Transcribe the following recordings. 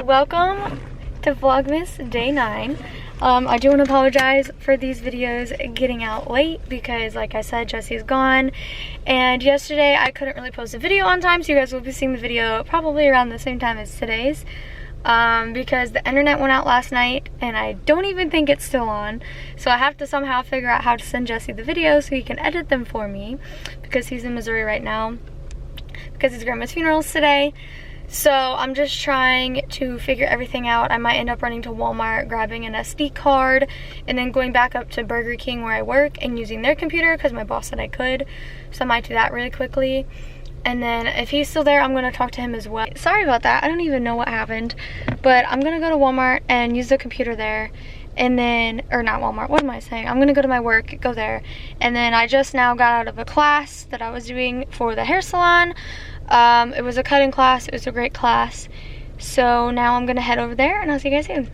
welcome to Vlogmas day 9. I do want to apologize for these videos getting out late because, like I said, Jesse's gone, and yesterday I couldn't really post a video on time, so you guys will be seeing the video probably around the same time as today's, because the internet went out last night and I don't even think it's still on, so I have to somehow figure out how to send Jesse the videos so he can edit them for me because he's in Missouri right now because his grandma's funeral is today. So I'm just trying to figure everything out. I might end up running to Walmart, grabbing an SD card, and then going back up to Burger King where I work and using their computer because my boss said I could. So I might do that really quickly. And then if he's still there, I'm going to talk to him as well. Sorry about that. I don't even know what happened. But I'm going to go to Walmart and use the computer there. And then, or not Walmart, what am I saying? I'm going to go to my work, go there. And then I just now got out of a class that I was doing for the hair salon. It was a cutting class. It was a great class. So now I'm gonna head over there and I'll see you guys soon.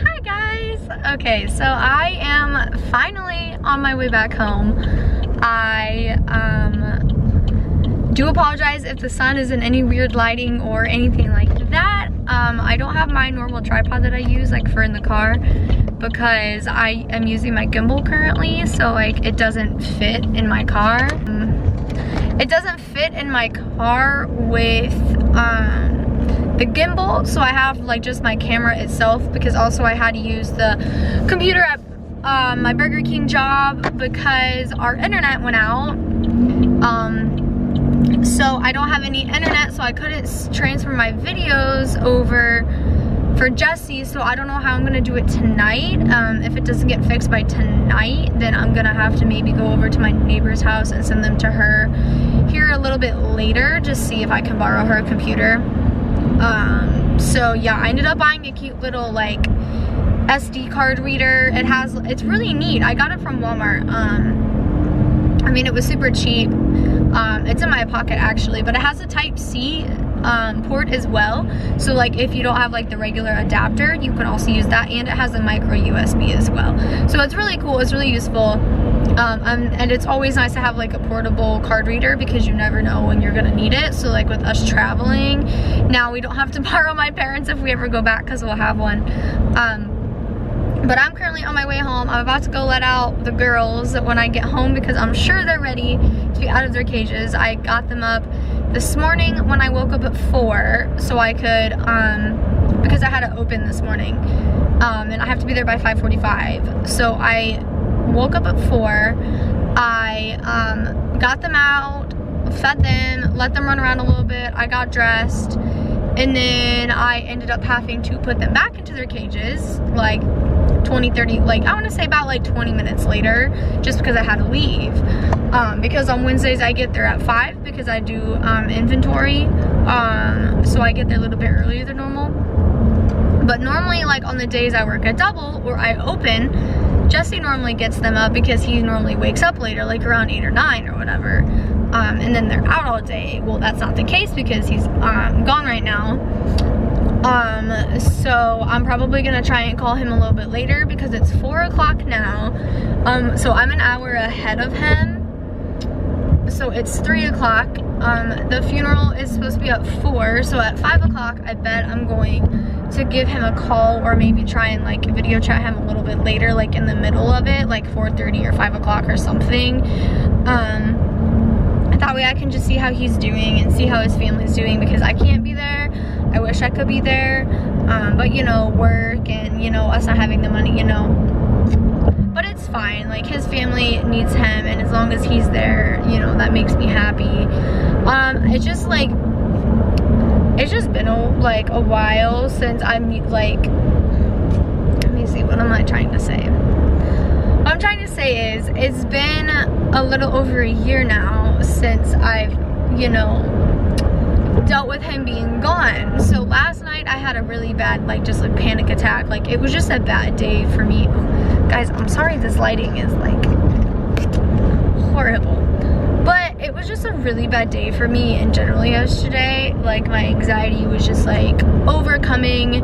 Hi guys. Okay, so I am finally on my way back home. I do apologize if the sun is in any weird lighting or anything like that. I don't have my normal tripod that I use like for in the car because I am using my gimbal currently, so like it doesn't fit in my car. It doesn't fit in my car with the gimbal, so I have like just my camera itself, because also I had to use the computer at my Burger King job because our internet went out. So I don't have any internet, so I couldn't transfer my videos over for Jesse, so I don't know how I'm gonna do it tonight. If it doesn't get fixed by tonight, then I'm gonna have to maybe go over to my neighbor's house and send them to her here a little bit later, just see if I can borrow her computer. So yeah, I ended up buying a cute little like SD card reader. It's really neat. I got it from Walmart. I mean, it was super cheap. It's in my pocket actually, but it has a Type-C port as well, so like if you don't have like the regular adapter, you can also use that, and it has a micro USB as well, so it's really cool. It's really useful, and it's always nice to have like a portable card reader because you never know when you're gonna need it. So like with us traveling now, we don't have to borrow my parents if we ever go back because we'll have one. But I'm currently on my way home. I'm about to go let out the girls when I get home because I'm sure they're ready to be out of their cages. I got them up this morning when I woke up at 4 so I could, because I had to open this morning, and I have to be there by 5:45. So I woke up at 4, I got them out, fed them, let them run around a little bit, I got dressed, and then I ended up having to put them back into their cages like 20-30, like I want to say about like 20 minutes later, just because I had to leave, because on Wednesdays I get there at 5 because I do inventory, so I get there a little bit earlier than normal. But normally, like on the days I work a double or I open, Jesse normally gets them up because he normally wakes up later, like around 8 or 9 or whatever, and then they're out all day. Well, that's not the case because he's gone right now. So I'm probably gonna try and call him a little bit later because it's 4 o'clock now. So I'm an hour ahead of him. So it's 3 o'clock. The funeral is supposed to be at 4. So at 5 o'clock, I bet I'm going to give him a call or maybe try and like video chat him a little bit later, like in the middle of it, like 4:30 or 5 o'clock or something. That way I can just see how he's doing and see how his family's doing because I can't be there. I wish I could be there, but you know, work and you know, us not having the money, you know. But it's fine, like his family needs him, and as long as he's there, you know, that makes me happy. It's just like, it's just been like a while since I'm like, let me see, what am I trying to say? What I'm trying to say is, it's been a little over a year now since I've, you know, dealt with him being gone. So last night I had a really bad, like just a panic attack. Like it was just a bad day for me. Guys, I'm sorry this lighting is like horrible. But it was just a really bad day for me in general yesterday. Like my anxiety was just like overcoming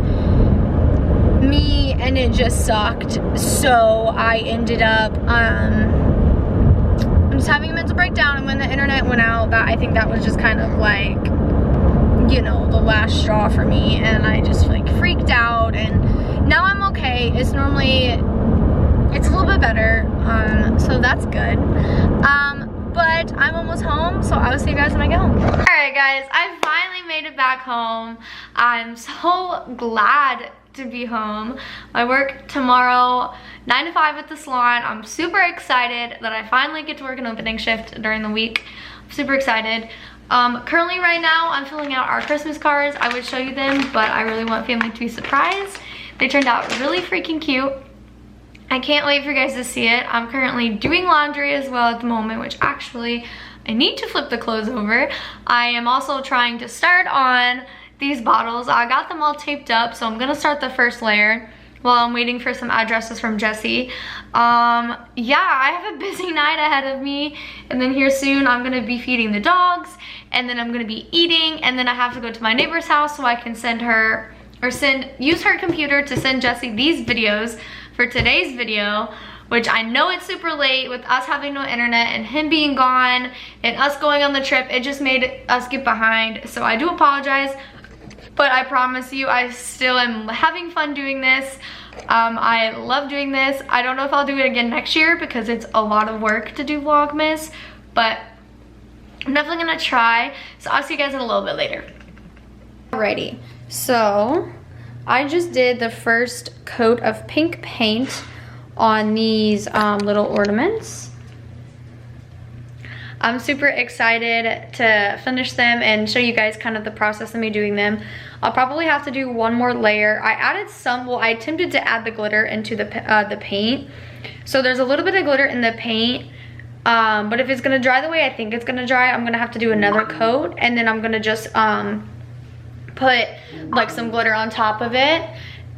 me and it just sucked. So I ended up I'm just having a mental breakdown, and when the internet went out, that I think that was just kind of like, you know, the last straw for me, and I just like freaked out, and now I'm okay. It's a little bit better, so that's good. But I'm almost home, so I'll see you guys when I get home. All right, guys, I finally made it back home. I'm so glad to be home. I work tomorrow 9 to 5 at the salon. I'm super excited that I finally get to work an opening shift during the week. I'm super excited. Currently right now I'm filling out our Christmas cards. I would show you them, but I really want family to be surprised. They turned out really freaking cute. I can't wait for you guys to see it. I'm currently doing laundry as well at the moment, which actually I need to flip the clothes over. I am also trying to start on these bottles. I got them all taped up, so I'm gonna start the first layer while I'm waiting for some addresses from Jessie. Yeah, I have a busy night ahead of me, and then here soon I'm gonna be feeding the dogs, and then I'm gonna be eating, and then I have to go to my neighbor's house so I can send her, or use her computer to send Jessie these videos for today's video, which I know it's super late with us having no internet and him being gone and us going on the trip. It just made us get behind, so I do apologize. But I promise you, I still am having fun doing this. I love doing this. I don't know if I'll do it again next year because it's a lot of work to do Vlogmas, but I'm definitely gonna try. So I'll see you guys in a little bit later. Alrighty, so I just did the first coat of pink paint on these little ornaments. I'm super excited to finish them and show you guys kind of the process of me doing them. I'll probably have to do one more layer. I added some, well, I attempted to add the glitter into the paint. So there's a little bit of glitter in the paint, but if it's gonna dry the way I think it's gonna dry, I'm gonna have to do another coat, and then I'm gonna just put like some glitter on top of it.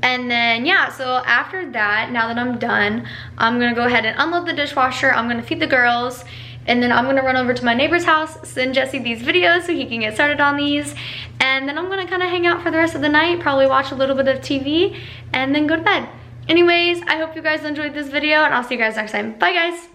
And then, yeah, so after that, now that I'm done, I'm gonna go ahead and unload the dishwasher. I'm gonna feed the girls, and then I'm gonna run over to my neighbor's house, send Jessie these videos so he can get started on these. And then I'm gonna kind of hang out for the rest of the night, probably watch a little bit of TV, and then go to bed. Anyways, I hope you guys enjoyed this video, and I'll see you guys next time. Bye, guys.